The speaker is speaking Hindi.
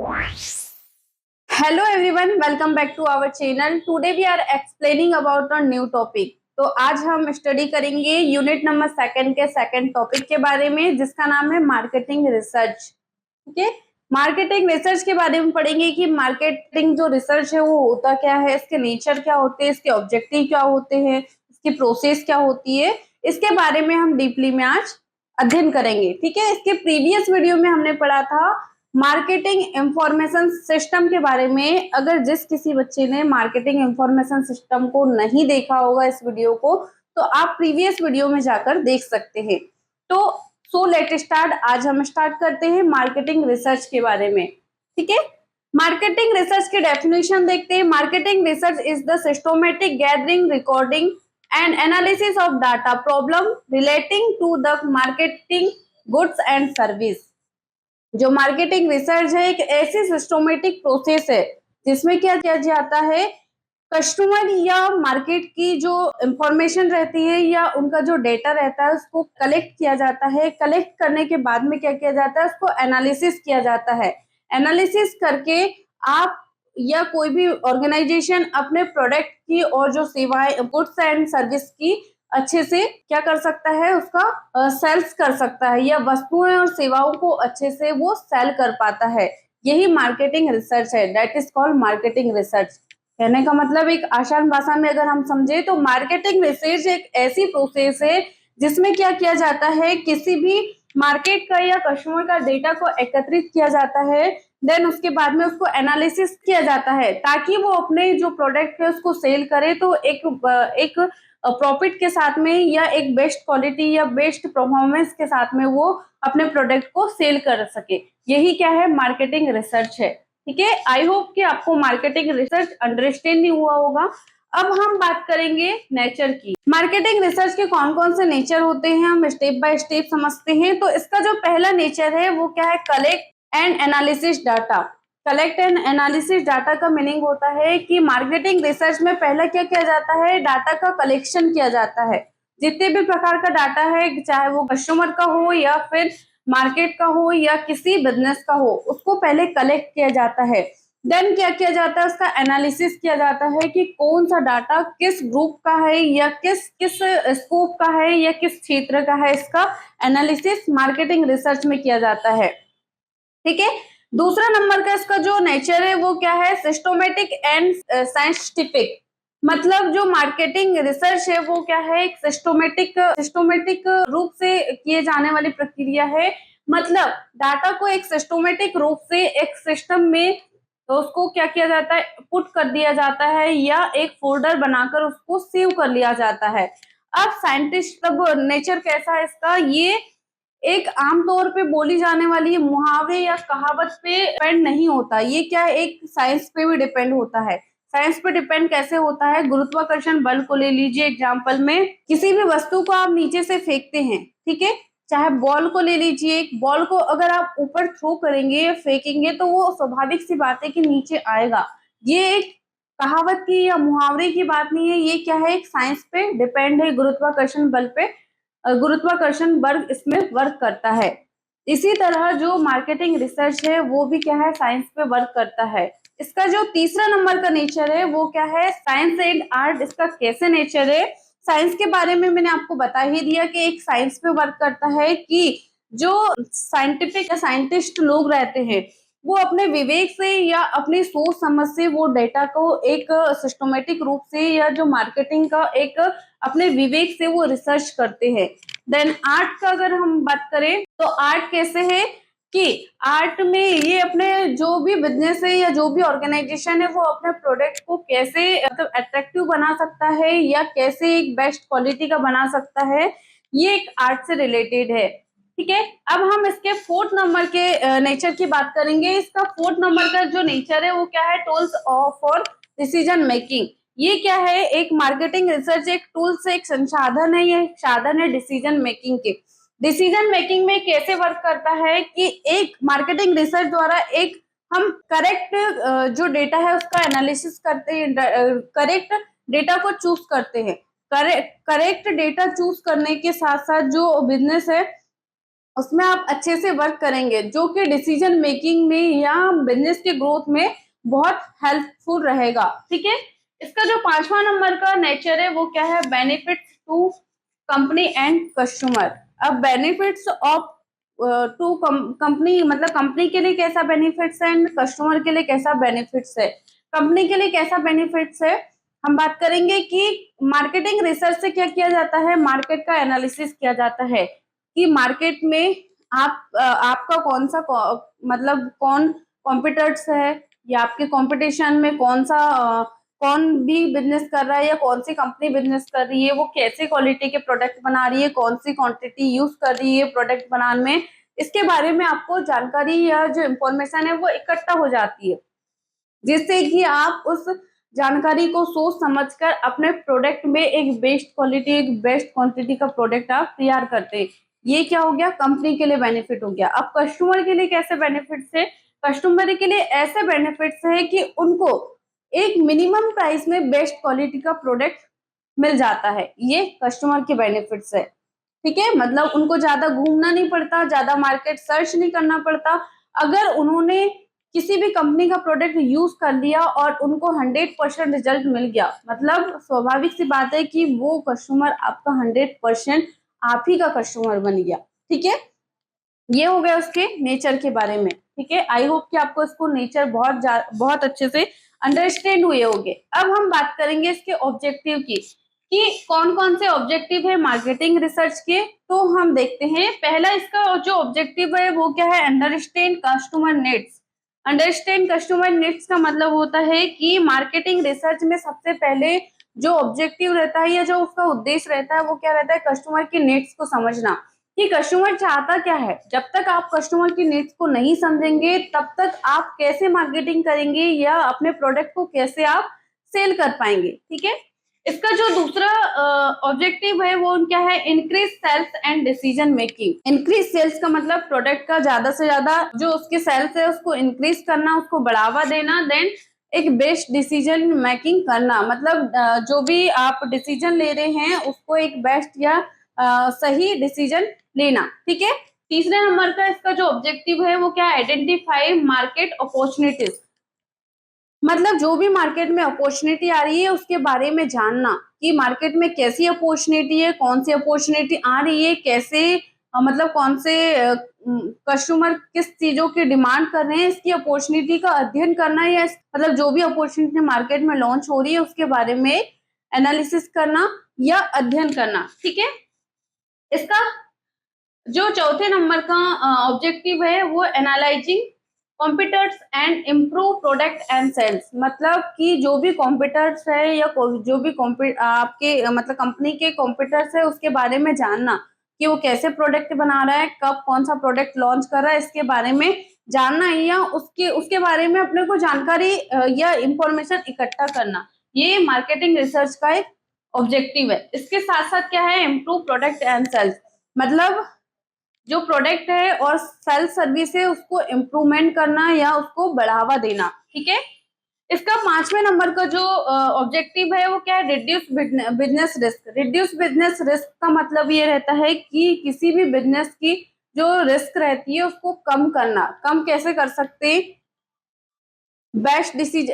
Hello everyone, welcome back to our channel. Today we are explaining about a new topic. तो आज हम स्टडी करेंगे यूनिट नंबर सेकंड के सेकंड टॉपिक के बारे में, जिसका नाम है मार्केटिंग रिसर्च। ठीक है, मार्केटिंग रिसर्च के बारे में पढ़ेंगे कि मार्केटिंग जो रिसर्च है वो होता क्या है, इसके नेचर क्या होते हैं, इसके ऑब्जेक्टिव क्या होते हैं, इसकी प्रोसेस क्या होती है, इसके बारे में हम डीपली में आज अध्ययन करेंगे। ठीक है, इसके प्रीवियस वीडियो में हमने पढ़ा था मार्केटिंग इंफॉर्मेशन सिस्टम के बारे में। अगर जिस किसी बच्चे ने मार्केटिंग इंफॉर्मेशन सिस्टम को नहीं देखा होगा इस वीडियो को, तो आप प्रीवियस वीडियो में जाकर देख सकते हैं। तो सो लेट स्टार्ट, आज हम स्टार्ट करते हैं मार्केटिंग रिसर्च के बारे में। ठीक है, मार्केटिंग रिसर्च की डेफिनेशन देखते हैं। Marketing research is the systematic gathering, recording and analysis of data problem relating to the marketing goods and service. जो मार्केटिंग रिसर्च है एक ऐसी सिस्टमेटिक प्रोसेस है जिसमें क्या किया जाता है, कस्टमर या मार्केट की जो इंफॉर्मेशन रहती है या उनका जो डेटा रहता है उसको कलेक्ट किया जाता है। कलेक्ट करने के बाद में क्या किया जाता है, उसको एनालिसिस किया जाता है। एनालिसिस करके आप या कोई भी ऑर्गेनाइजेशन अपने प्रोडक्ट की और जो सेवाएं, गुड्स एंड सर्विस की अच्छे से क्या कर सकता है, उसका सेल्स कर सकता है, या वस्तुएं और सेवाओं को अच्छे से वो सेल कर पाता है। यही मार्केटिंग रिसर्च है, that is called marketing research. कहने का मतलब एक आसान भाषा में अगर हम समझे तो मार्केटिंग रिसर्च एक ऐसी प्रोसेस है जिसमें क्या किया जाता है, किसी भी मार्केट का या कस्टमर का डेटा को एकत्रित किया जाता है, देन उसके बाद में उसको एनालिसिस किया जाता है ताकि वो अपने जो प्रोडक्ट है उसको सेल करे तो एक प्रॉफिट के साथ में या एक बेस्ट क्वालिटी या बेस्ट परफॉर्मेंस के साथ में वो अपने प्रोडक्ट को सेल कर सके। यही क्या है, मार्केटिंग रिसर्च है। ठीक है, आई होप कि आपको मार्केटिंग रिसर्च अंडरस्टैंड नहीं हुआ होगा। अब हम बात करेंगे नेचर की। मार्केटिंग रिसर्च के कौन कौन से नेचर होते हैं हम स्टेप बाय स्टेप समझते हैं। तो इसका जो पहला नेचर है वो क्या है, collect and analysis data. Collect and analysis data का मीनिंग होता है कि मार्केटिंग रिसर्च में पहला क्या किया जाता है, डाटा का कलेक्शन किया जाता है। जितने भी प्रकार का डाटा है, चाहे वो कस्टमर का हो या फिर मार्केट का हो या किसी बिजनेस का हो, उसको पहले कलेक्ट किया जाता है। देन क्या किया जाता है, उसका एनालिसिस किया जाता है कि कौन सा डाटा किस ग्रुप का है या किस किस स्कोप का है या किस क्षेत्र का है, इसका एनालिसिस मार्केटिंग रिसर्च में किया जाता है। ठीक है, दूसरा नंबर का इसका जो नेचर है वो क्या है, सिस्टमेटिक एंड साइंटिफिक। मतलब जो मार्केटिंग रिसर्च है वो क्या है, एक सिस्टमेटिक रूप से किए जाने वाली प्रक्रिया है। मतलब डाटा को एक सिस्टमेटिक रूप से एक सिस्टम में तो उसको क्या किया जाता है, पुट कर दिया जाता है या एक फोल्डर बनाकर उसको सेव कर लिया जाता है। अब साइंटिस्ट तब नेचर कैसा है इसका, ये एक आमतौर पे बोली जाने वाली मुहावरे या कहावत पे डिपेंड नहीं होता। ये क्या है, एक साइंस पे भी डिपेंड होता है। साइंस पे डिपेंड कैसे होता है, गुरुत्वाकर्षण बल को ले लीजिए एग्जाम्पल में। किसी भी वस्तु को आप नीचे से फेंकते हैं, ठीक है, चाहे बॉल को ले लीजिए, बॉल को अगर आप ऊपर थ्रो करेंगे या फेंकेंगे तो वो स्वाभाविक सी बात है कि नीचे आएगा। ये एक कहावत की या मुहावरे की बात नहीं है, ये क्या है, एक साइंस पे डिपेंड है, गुरुत्वाकर्षण बल पे। गुरुत्वाकर्षण वर्ग इसमें वर्क करता है। इसी तरह जो मार्केटिंग रिसर्च है वो भी क्या है, साइंस पे वर्क करता है। इसका जो तीसरा नंबर का नेचर है वो क्या है, साइंस एंड आर्ट। इसका कैसे नेचर है, साइंस के बारे में मैंने आपको बता ही दिया कि एक साइंस पे वर्क करता है कि जो साइंटिफिक साइंटिस्ट लोग रहते हैं वो अपने विवेक से या अपनी सोच समझ से वो डेटा को एक सिस्टमेटिक रूप से या जो मार्केटिंग का एक अपने विवेक से वो रिसर्च करते हैं। देन आर्ट का अगर हम बात करें तो आर्ट कैसे है कि आर्ट में ये अपने जो भी बिजनेस है या जो भी ऑर्गेनाइजेशन है वो अपने प्रोडक्ट को कैसे मतलब अट्रैक्टिव बना सकता है या कैसे एक बेस्ट क्वालिटी का बना सकता है, ये एक आर्ट से रिलेटेड है। ठीक है, अब हम इसके फोर्थ नंबर के नेचर की बात करेंगे। इसका फोर्थ नंबर का जो नेचर है वो क्या है, टूल्स फॉर डिसीजन मेकिंग। ये क्या है, एक मार्केटिंग रिसर्च एक टूल्स, एक संसाधन है, ये साधन है डिसीजन मेकिंग के। डिसीजन मेकिंग में कैसे वर्क करता है कि एक मार्केटिंग रिसर्च द्वारा एक हम करेक्ट जो डेटा है उसका एनालिसिस करते हैं, करेक्ट डेटा को चूज करते हैं। करेक्ट डेटा चूज करने के साथ साथ जो बिजनेस है उसमें आप अच्छे से वर्क करेंगे, जो कि डिसीजन मेकिंग में या बिजनेस के ग्रोथ में बहुत हेल्पफुल रहेगा। ठीक है, इसका जो 5वां नंबर का नेचर है वो क्या है, benefits to company and customer. अब बेनिफिट्स ऑफ टू कंपनी, मतलब कंपनी के लिए कैसा बेनिफिट्स है एंड कस्टमर के लिए कैसा बेनिफिट्स है। कंपनी के लिए कैसा बेनिफिट्स है, हम बात करेंगे कि मार्केटिंग रिसर्च से क्या किया जाता है, मार्केट का एनालिसिस किया जाता है कि मार्केट में आपका कौन सा मतलब कौन कॉम्पिटिटर्स है, या आपके कंपटीशन में कौन भी बिजनेस कर रहा है या कौन सी कंपनी बिजनेस कर रही है, वो कैसे क्वालिटी के प्रोडक्ट बना रही है, कौन सी क्वांटिटी यूज कर रही है प्रोडक्ट बनाने में, इसके बारे में आपको जानकारी या जो इंफॉर्मेशन है वो इकट्ठा हो जाती है, जिससे कि आप उस जानकारी को सोच समझकर अपने प्रोडक्ट में एक बेस्ट क्वालिटी, एक बेस्ट क्वांटिटी का प्रोडक्ट आप तैयार करते हैं। ये क्या हो गया, कंपनी के लिए बेनिफिट हो गया। अब कस्टमर के लिए कैसे बेनिफिट्स है, कस्टमर के लिए ऐसे बेनिफिट्स है कि उनको एक मिनिमम प्राइस में बेस्ट क्वालिटी का प्रोडक्ट मिल जाता है, ये कस्टमर के बेनिफिट्स है। ठीक है, मतलब उनको ज्यादा घूमना नहीं पड़ता, ज्यादा मार्केट सर्च नहीं करना पड़ता। अगर उन्होंने किसी भी कंपनी का प्रोडक्ट यूज कर लिया और उनको 100% रिजल्ट मिल गया, मतलब स्वाभाविक सी बात है कि वो कस्टमर आपका 100% आप ही का कस्टमर बन गया। ठीक है, ये हो गया उसके नेचर के बारे में। ठीक है, आई होप कि आपको इसको नेचर बहुत अच्छे से अंडरस्टैंड हुए होंगे। अब हम बात करेंगे इसके ऑब्जेक्टिव की, कि कौन कौन से ऑब्जेक्टिव है मार्केटिंग रिसर्च के। तो हम देखते हैं, पहला इसका जो ऑब्जेक्टिव है वो क्या है, understand customer needs. Understand customer needs का मतलब होता है कि मार्केटिंग रिसर्च में सबसे पहले जो ऑब्जेक्टिव रहता है या जो उसका उद्देश्य रहता है वो क्या रहता है, कस्टमर की नीड्स को समझना कि कस्टमर चाहता क्या है। जब तक आप कस्टमर की नीड्स को नहीं समझेंगे तब तक आप कैसे मार्केटिंग करेंगे या अपने प्रोडक्ट को कैसे आप सेल कर पाएंगे। ठीक है, इसका जो दूसरा ऑब्जेक्टिव है वो क्या है, increase sales and decision making. Increase sales का मतलब प्रोडक्ट का ज्यादा से ज्यादा जो उसके सेल्स है उसको इंक्रीज करना, उसको बढ़ावा देना, देन एक बेस्ट डिसीजन मेकिंग करना, मतलब जो भी आप डिसीजन ले रहे हैं उसको एक बेस्ट या सही डिसीजन लेना। ठीक है, तीसरे नंबर का इसका जो ऑब्जेक्टिव है वो क्या, आइडेंटिफाई मार्केट अपॉर्चुनिटीज। मतलब जो भी मार्केट में अपॉर्चुनिटी आ रही है उसके बारे में जानना कि मार्केट में कैसी अपॉर्चुनिटी है, कौन सी अपॉर्चुनिटी आ रही है, कैसे मतलब कौन से कस्टमर किस चीजों की डिमांड कर रहे हैं, इसकी अपॉर्चुनिटी का अध्ययन करना, या मतलब जो भी अपॉर्चुनिटी मार्केट में लॉन्च हो रही है उसके बारे में एनालिसिस करना या अध्ययन करना। ठीक है, इसका जो चौथे नंबर का ऑब्जेक्टिव है वो analysing competitors and improve product and sales. मतलब कि जो भी कॉम्पिटर्स है या जो भी आपके मतलब कंपनी के कॉम्पिटर्स है उसके बारे में जानना कि वो कैसे प्रोडक्ट बना रहा है, कब कौन सा प्रोडक्ट लॉन्च कर रहा है, इसके बारे में जानना है, या उसके बारे में अपने को जानकारी या इंफॉर्मेशन इकट्ठा करना, ये मार्केटिंग रिसर्च का एक ऑब्जेक्टिव है। इसके साथ साथ क्या है, इम्प्रूव प्रोडक्ट एंड सेल्स, मतलब जो प्रोडक्ट है और सेल्फ सर्विस है उसको इम्प्रूवमेंट करना या उसको बढ़ावा देना। ठीक है, इसका 5वें नंबर का जो ऑब्जेक्टिव है वो क्या है, reduce business risk. Reduce business risk का मतलब ये रहता है कि किसी भी बिजनेस की जो रिस्क रहती है उसको कम करना। कम कैसे कर सकते हैं, बेस्ट डिसीजन